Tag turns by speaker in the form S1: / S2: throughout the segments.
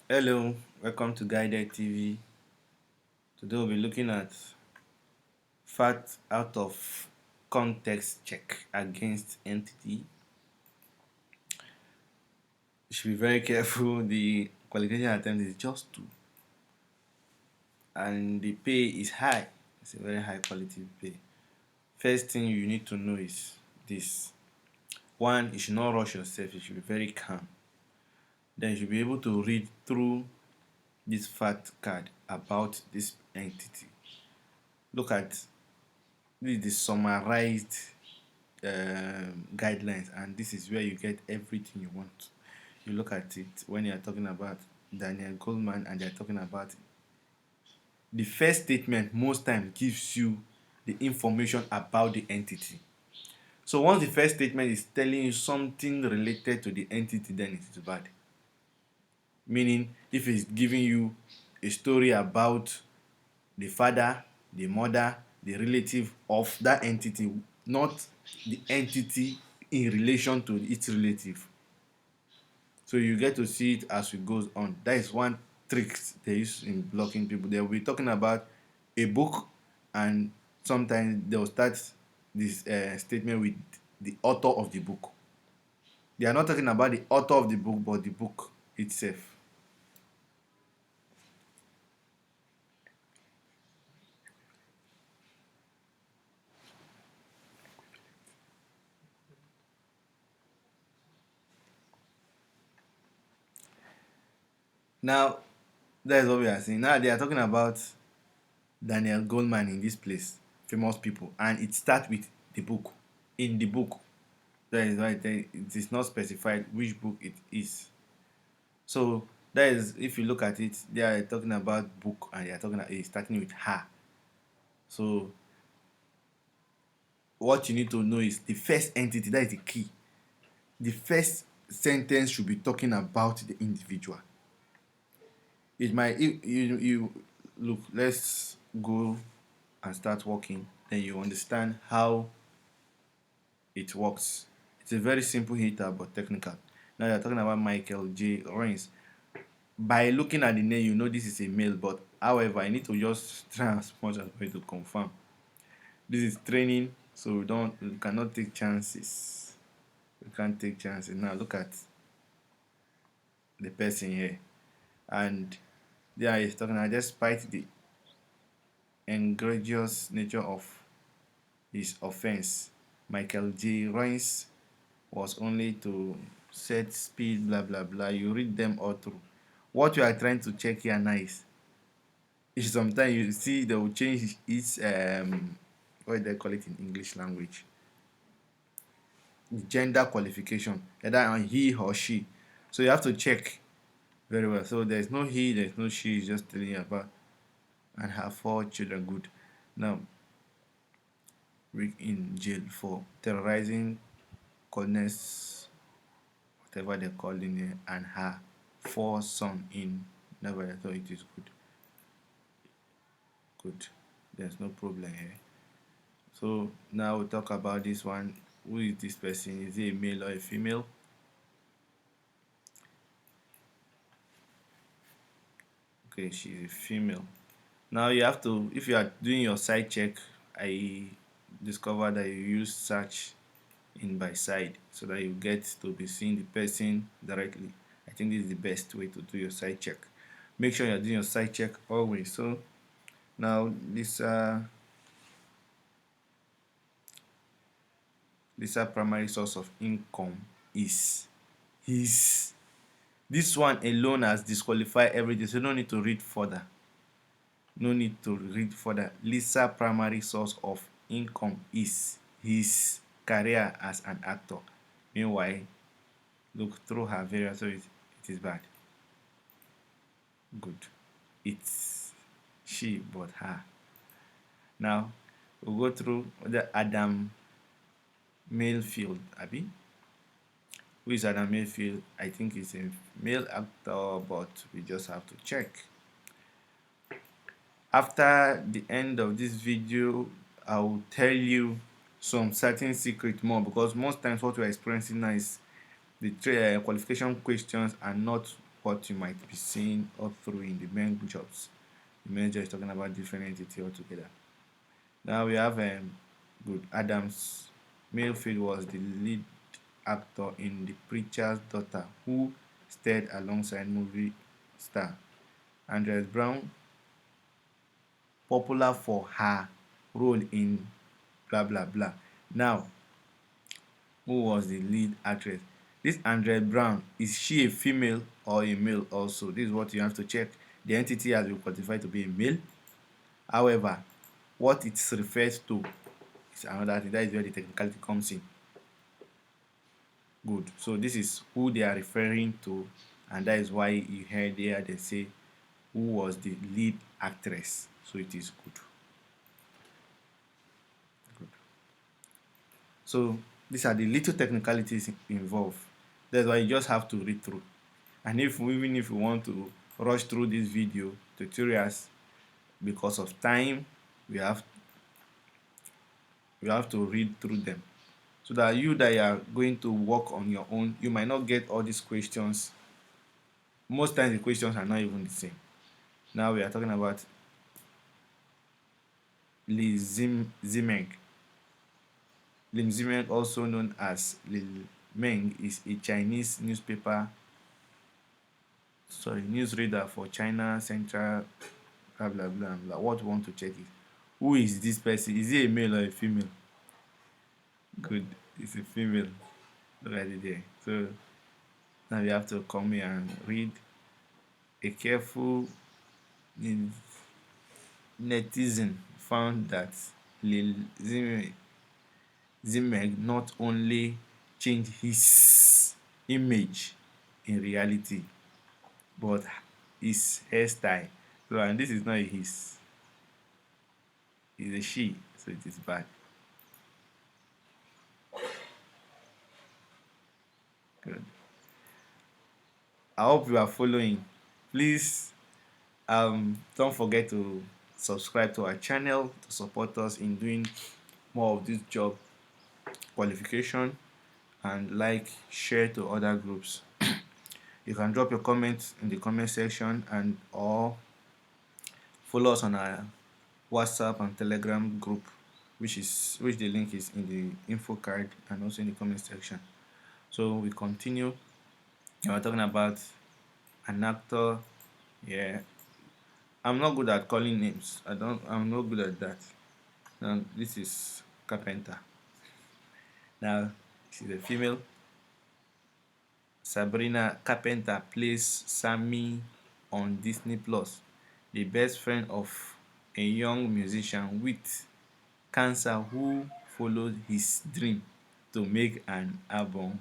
S1: Hello, welcome to Guided TV. Today we'll be looking at fact out of context check against entity. You should be very careful. The qualification attempt is just two, and the pay is high. It's a very high quality pay. First thing you need to know is this: one, you should not rush yourself. You should be very calm. Then you should be able to read through this fact card about this entity. Look at this is the summarized guidelines, and this is where you get everything you want. You look at it when you are talking about Daniel Goldman and they are talking about it. The first statement most times gives you the information about the entity. So once the first statement is telling you something related to the entity, then it is bad. Meaning, if it's giving you a story about the father, the mother, the relative of that entity, not the entity in relation to its relative. So you get to see it as it goes on. That is one trick they use in blocking people. They will be talking about a book, and sometimes they will start this statement with the author of the book. They are not talking about the author of the book, but the book itself. Now, that is what we are saying. Now they are talking about Daniel Goldman in this place, famous people, and it starts with the book. In the book, that is why it is not specified which book it is. So that is, if you look at it, they are talking about book and they are talking about starting with her. So what you need to know is the first entity, that is the key. The first sentence should be talking about the individual. It might you look, let's go and start working, then you understand how it works. It's a very simple hitter but technical. Now you're talking about Michael J. Rains. By looking at the name, you know this is a male, but however, I need to just try as much as possible to confirm. This is training, so we cannot take chances. We can't take chances. Now look at the person here, and there is talking about despite the egregious nature of his offense, Michael J. Rains was only to set speed, blah blah blah. You read them all through. What you are trying to check here now is sometimes you see they will change its what do they call it in English language? Gender qualification, either on he or she. So you have to check very well. So there's no he, there's no she, it's just telling you about and her 4 children. Good. Now Rick in jail for terrorizing Conness, whatever they're calling it, and her 4 sons in Nevada. So it is good. Good. There's no problem here. So now we'll talk about this one. Who is this person? Is he a male or a female? Okay, she's a female. Now you have to, if you are doing your side check, I discovered that you use search in by side so that you get to be seeing the person directly. I think this is the best way to do your side check. Make sure you're doing your side check always. So now this primary source of income is his. This one alone has disqualified everything, so no need to read further. No need to read further. Lisa primary source of income is his career as an actor. Meanwhile, look through her various, so it is bad. Good. It's she but her. Now we'll go through the Adam Mayfield, Abby. Who is Adam Mayfield? I think he's a male actor, but we just have to check. After the end of this video, I will tell you some certain secret more, because most times what we're experiencing now is the qualification questions are not what you might be seeing all through in the main jobs. The main job is talking about different entity altogether. Now we have good Adams. Mayfield was the lead actor in The Preacher's Daughter, who starred alongside movie star Andres Brown, popular for her role in blah blah blah. Now, who was the lead actress? This Andrea Brown, is she a female or a male also? This is what you have to check. The entity has been qualified to be a male. However, what it's referred to is another thing. That is where the technicality comes in. Good. So this is who they are referring to, and that is why you heard there they say who was the lead actress. So it is good. Good. So these are the little technicalities involved. That's why you just have to read through. And even if you want to rush through this video tutorials because of time, we have to read through them so that you are going to work on your own, you might not get all these questions. Most times the questions are not even the same. Now we are talking about Li Zimeng. Lim Zimeng, also known as Lil Meng, is a Chinese newsreader for China Central blah blah blah blah. What we want to check is who is this person? Is he a male or a female? Good, it's a female. Already there. So now we have to come here and read. A careful netizen found that Lil Zimeg not only changed his image in reality, but his hairstyle. So, and this is not a his, it's a she, so it is bad. Good. I hope you are following. Please don't forget to subscribe to our channel to support us in doing more of this job qualification, and like, share to other groups. You can drop your comments in the comment section, and or follow us on our WhatsApp and Telegram group, which the link is in the info card and also in the comment section. So we continue. We're talking about an actor. Yeah, I'm not good at calling names. I'm not good at that. Now this is Carpenter. Now she's a female. Sabrina Carpenter plays Sammy on Disney Plus, the best friend of a young musician with cancer who follows his dream to make an album,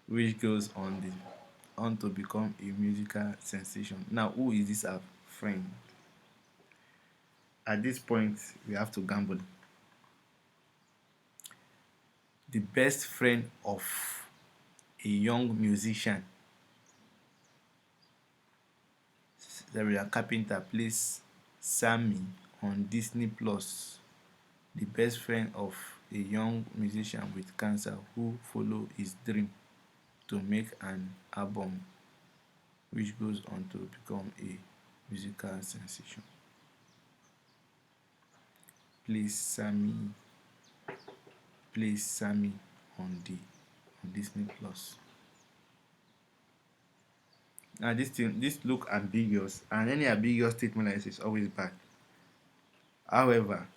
S1: which goes on to become a musical sensation. Now, who is this our friend? At this point, we have to gamble. The best friend of a young musician. Sabrina Carpenter plays Sammy on Disney Plus, the best friend of a young musician with cancer who follows his dream to make an album, which goes on to become a musical sensation. Plays Sammy on Disney Plus. Now this look ambiguous, and any ambiguous statement like this is always bad. However,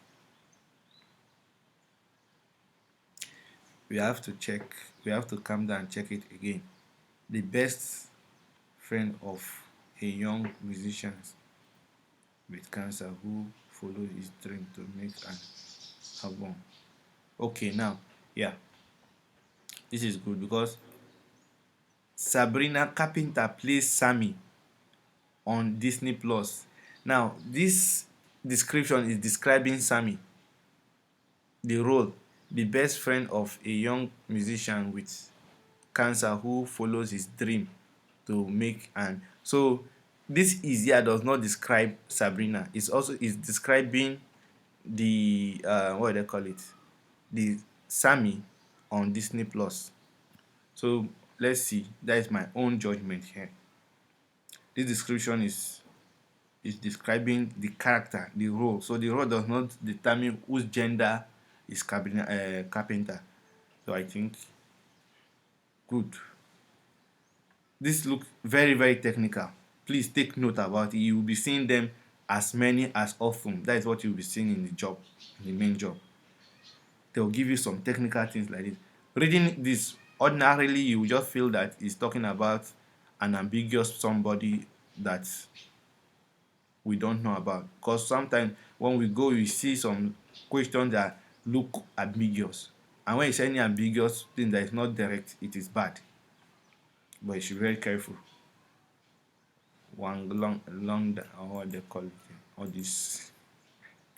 S1: we have to calm down and check it again. The best friend of a young musician with cancer who followed his dream to make an album. Okay, now, yeah, this is good because Sabrina Carpenter plays Sammy on Disney Plus. Now, this description is describing Sammy, the role, the best friend of a young musician with cancer who follows his dream to make an. So this is here does not describe Sabrina. It's also is describing the what do they call it? The Sammy on Disney Plus. So let's see. That is my own judgment here. This description is describing the character, the role. So the role does not determine whose gender is carpenter. So I think good. This look very very technical. Please take note about it. You will be seeing them as many as often. That is what you will be seeing in the job, in the main job. They will give you some technical things like this. Reading this, ordinarily you will just feel that it's talking about an ambiguous somebody that we don't know about. Because sometimes when we go, you see some questions that look ambiguous. And when it's any ambiguous thing that is not direct, it is bad. But you should be very careful. One long, what they call it, all these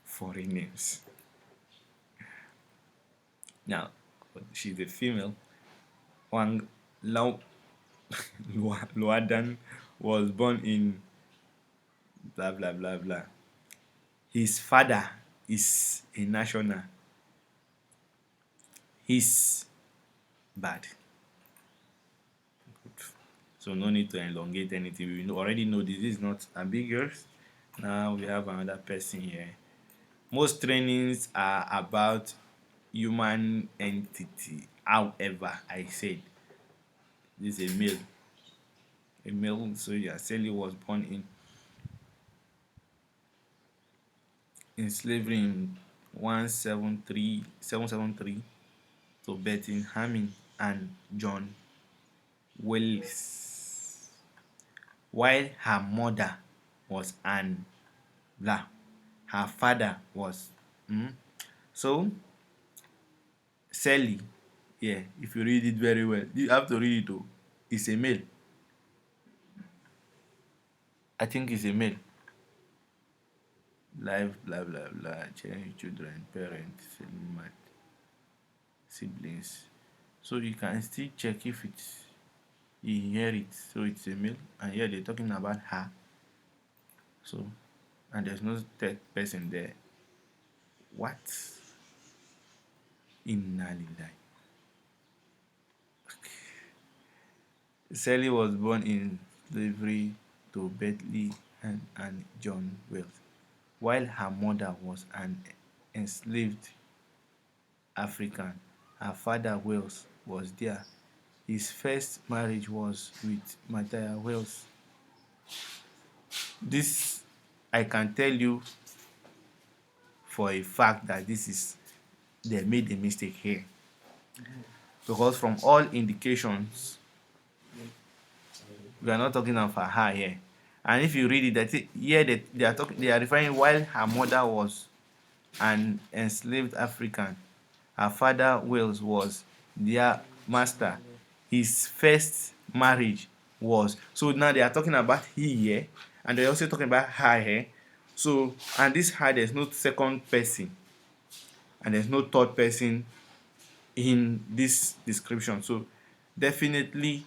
S1: foreign names. Now, she's a female. Wang Lao Luadan was born in blah blah blah blah. His father is a national. He's bad. So no need to elongate anything. We already know this is not ambiguous. Now we have another person here. Most trainings are about human entity. However, I said this is a male. A male soldier. Sally was born in slavery in 773 to Betty Hamming and John Wells, while her mother was Anne Blah. Her father was so Sally. Yeah, if you read it very well, you have to read it too. It's a male. I think it's a male. Life, blah blah blah. Children, parents, siblings. So you can still check if it's he hear it. So it's a male, and here they're talking about her. So, and there's no third person there. What? Inalillahi. Sally was born in slavery to Bentley and John Wells, while her mother was an enslaved African. Her father Wells was there. His first marriage was with Matthias Wells. This I can tell you for a fact that this is they made a mistake here. Because from all indications, we are not talking of her here. And if you read it, that here they are referring while her mother was an enslaved African, her father Wells was their master. His first marriage was so now they are talking about he here, and they're also talking about her here. So and this her there's no second person, and there's no third person in this description. So definitely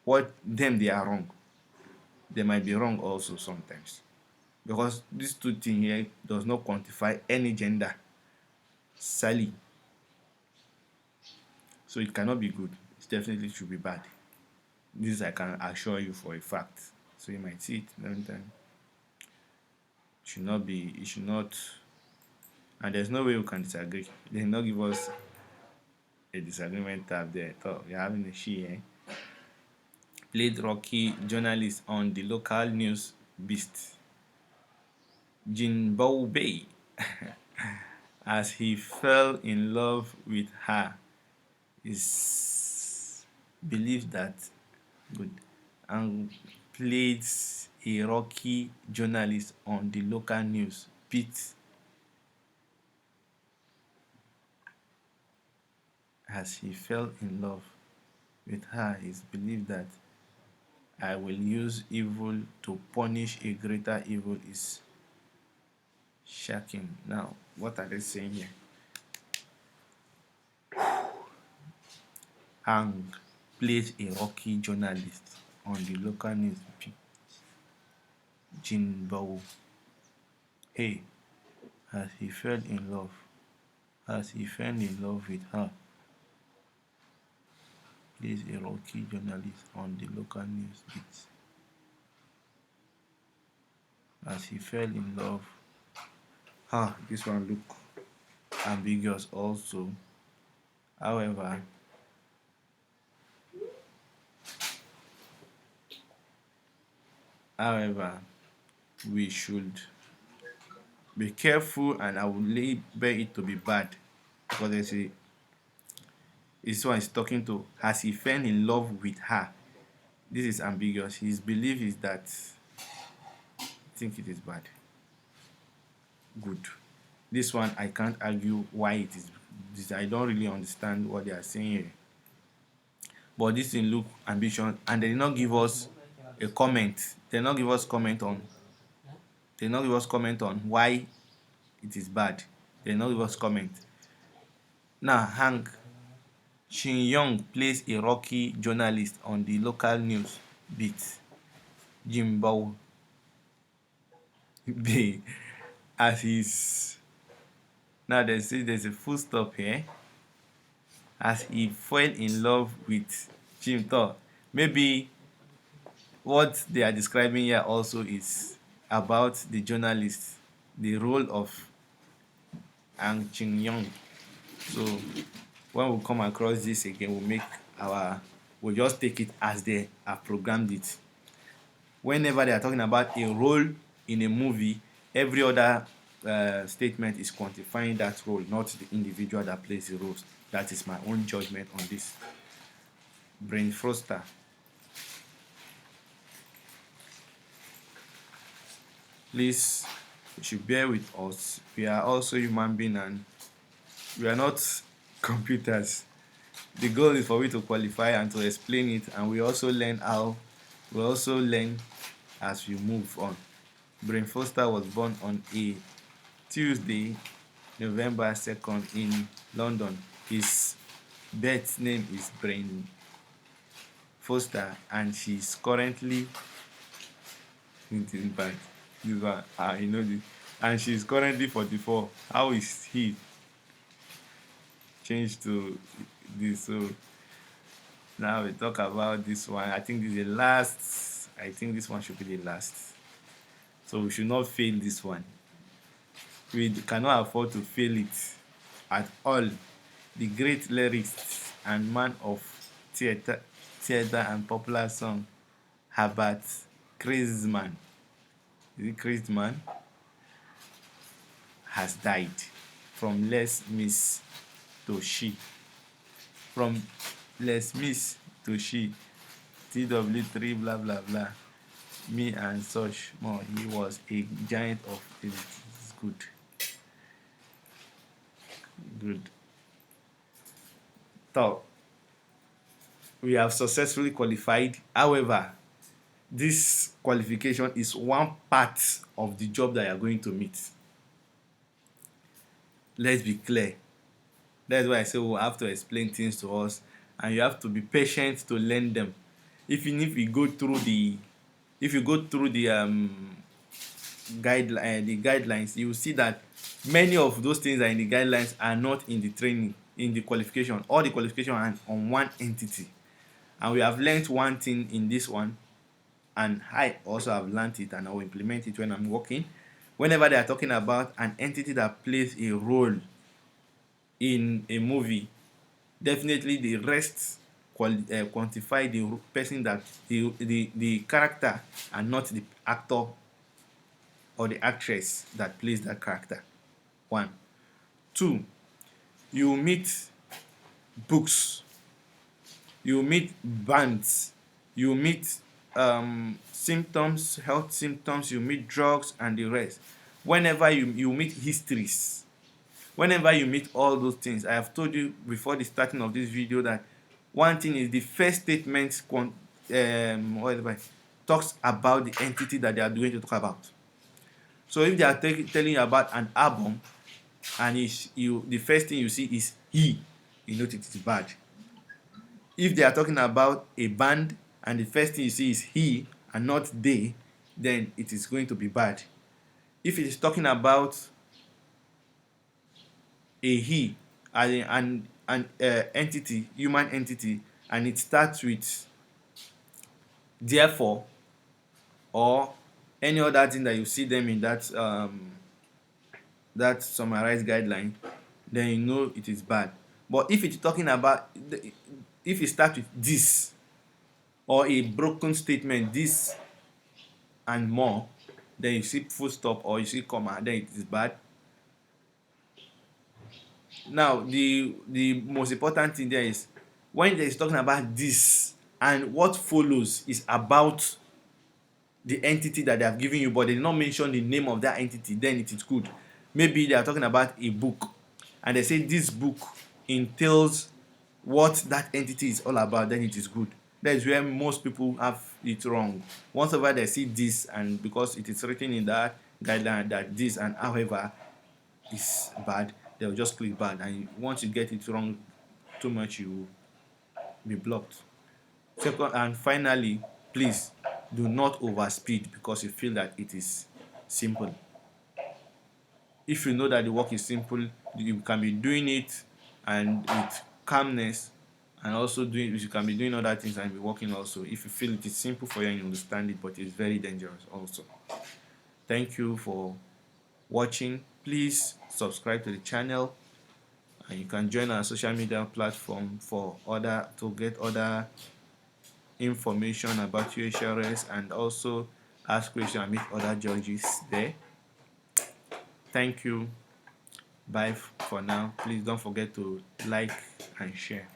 S1: what them they are wrong. They might be wrong also sometimes. Because these two things here does not quantify any gender. Sally. So it cannot be good. It definitely should be bad. This I can assure you for a fact. So you might see it every time. It should not be, it should not, and there's no way we can disagree. They did not give us a disagreement tab there. So we're having a she here. Played Rocky journalist on the local news beast. Jinbao as he fell in love with her is believed that good and played a Rocky journalist on the local news beat as he fell in love with her is believed that I will use evil to punish a greater evil is shocking. Now, what are they saying here? Hang plays a Rocky journalist on the local news. Jinbao. Hey, as he fell in love, as he fell in love with her, plays a Rocky journalist on the local news beat. as he fell in love. This one look ambiguous also. However, however, we should be careful, and I would label it to be bad because they say this one is talking to as he fell in love with her. This is ambiguous. His belief is that I think it is bad. Good. This one I can't argue why it is. This, I don't really understand what they are saying here. But this thing look ambitious, and they did not give us a comment. They did not give us comment on. They did not give us comment on why it is bad. They did not give us comment. Now, Hank Shin Young plays a rocky journalist on the local news beat. Jimbo B as his. Now they say there's a full stop here. As he fell in love with Jim Thor. Maybe what they are describing here also is about the journalist, the role of Ang Chin Young. So when we come across this again, we'll just take it as they have programmed it. Whenever they are talking about a role in a movie, every other statement is quantifying that role, not the individual that plays the roles. That is my own judgment on this. Brain Froster. Please, you should bear with us. We are also human beings and we are not computers. The goal is for we to qualify and to explain it, and we also learn as we move on. Brain Foster was born on a Tuesday, November 2nd in London. His birth name is Brain Foster, and she's currently back. This one, you know this, and she's currently 44. How is he changed to this? So now we talk about this one. I think this is the last. I think this one should be the last. So we should not fail this one. We cannot afford to fail it at all. The great lyricist and man of theater and popular song, Herbert Kreisman, is it Kreisman, has died from Les Mis to She. From Les Mis to She, TW3 blah blah blah. Me and such more. He was a giant of it's good. Good. So we have successfully qualified. However, this qualification is one part of the job that you are going to meet. Let's be clear. That's why I say we'll have to explain things to us, and you have to be patient to learn them. Even if you go through the guidelines, you will see that many of those things that are in the guidelines are not in the training, in the qualification. All the qualification are on one entity, and we have learned one thing in this one, and I also have learned it, and I will implement it when I'm working. Whenever they are talking about an entity that plays a role in a movie, definitely the rest quantify the person that the character and not the actor or the actress that plays that character. 1. 2. You meet books, you meet bands, you meet symptoms, health symptoms, you meet drugs and the rest. Whenever you meet histories, whenever you meet all those things, I have told you before the starting of this video that one thing is the first statement talks about the entity that they are going to talk about. So if they are telling you about an album and the first thing you see is he, you know it is bad. If they are talking about a band and the first thing you see is he and not they, then it is going to be bad. If it is talking about a he, an entity, human entity, and it starts with therefore or any other thing that you see them in that summarized guideline, then you know it is bad. But if it's talking about, if you start with this, or a broken statement, this and more, then you see full stop or you see comma, then it is bad. Now the most important thing there is when there is talking about this and what follows is about the entity that they have given you, but they did not mention the name of that entity, then it is good. Maybe they are talking about a book and they say this book entails what that entity is all about, then it is good. That is where most people have it wrong. Once ever they see this, and because it is written in that guideline that this and however is bad, they'll just click bad, and once you get it wrong too much, you will be blocked. Second and finally, please do not overspeed because you feel that it is simple. If you know that the work is simple, you can be doing it and with calmness, and also you can be doing other things and be working also. If you feel it is simple for you and you understand it, but it's very dangerous also. Thank you for watching. Please subscribe to the channel, and you can join our social media platform for to get other information about UHRS, and also ask questions and meet other judges there. Thank you. Bye for now. Please don't forget to like and share.